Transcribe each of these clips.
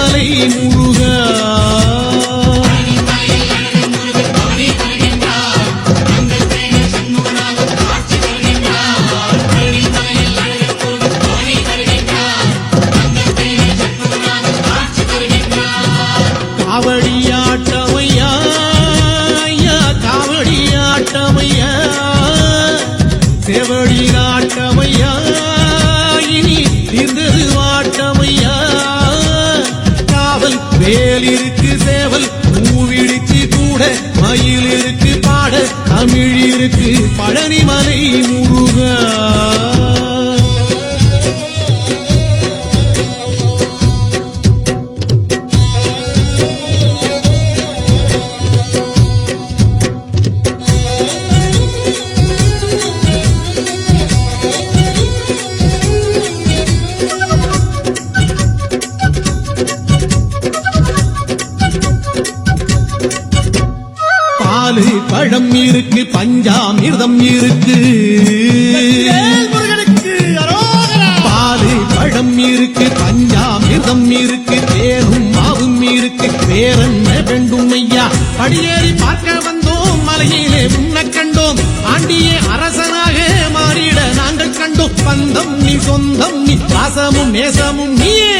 பழனிமலை முருகா காவடியாட்டமையா காவடியாட்டமையா செவடி நாட்டமையா இனி தீர்ந்தது வாட்டமையா காவல் வேல் இருக்கு சேவல் பூவிடிச்சு கூட மயில் இருக்கு பாட தமிழ் இருக்கு பழனிமலை முருகா பாலு பழம் இருக்கு பஞ்சாமிர்தம் இருக்கு பாலு பழம் இருக்கு பஞ்சாமிர்தம் இருக்கு தேனும் மாவும் இருக்கு வேறென்ன வேண்டும் ஐயா படியேறி பார்க்க வந்தோம் மலையிலே உன்னை கண்டோம் ஆண்டியே அரசனாக மாறிட நாங்கள் கண்டோம் பந்தம் நீ சொந்தம் நீ பாசமும் நேசமும் நீயே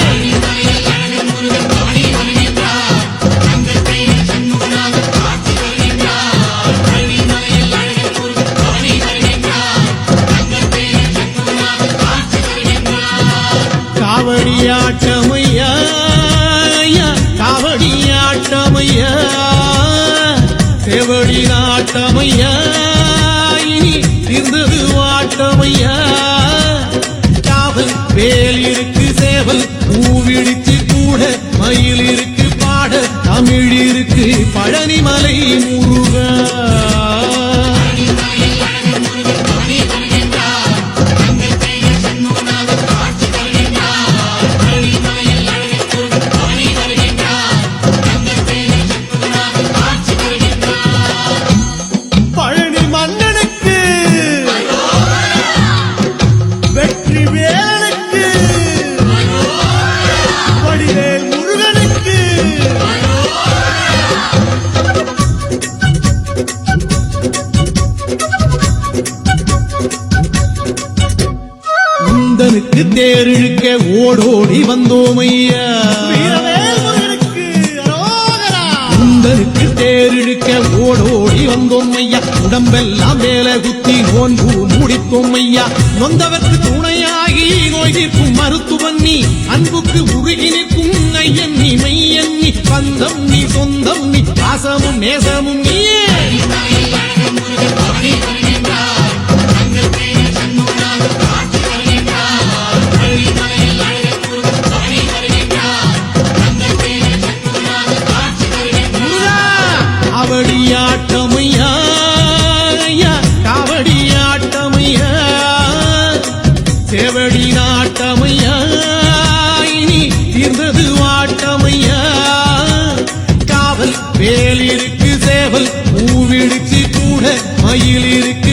காவடியாட்டமையா காவடியாட்டமையா செவடி நாட்டமையா இனி தீர்ந்தது வாட்டமையா காவல் வேல் இருக்கு சேவல் பூவிடிச்சு கூட மயில் இருக்கு பாட தமிழ் இருக்கு பழனிமலை முருகா குந்தனுக்கு தேரிழுக்க ஓடோடி வந்தோம் ஐயா குந்தனுக்கு தேரிழுக்க ஓடோடி வந்தோம் ஐயா உடம்பெல்லாம் மேல குத்தி நோன்பு முடித்தோம் ஐயா நொந்தவர்க்கு துணையாகி நோய் தீர்க்கும் மருத்துவன் நீ அன்புக்கு உருகி நிற்கும் ஐயன் நீ மையன் நீ பந்தம் நீ சொந்தம் நீ பாசமும் நேசமும் நீயே காவடியாட்டமையா காவடியாட்டமையா செவடி நாட்டமையா இனி தீர்ந்தது வாட்டமையா காவல் வேல் இருக்கு சேவல் பூவிடிச்சு கூட மயில் இருக்கு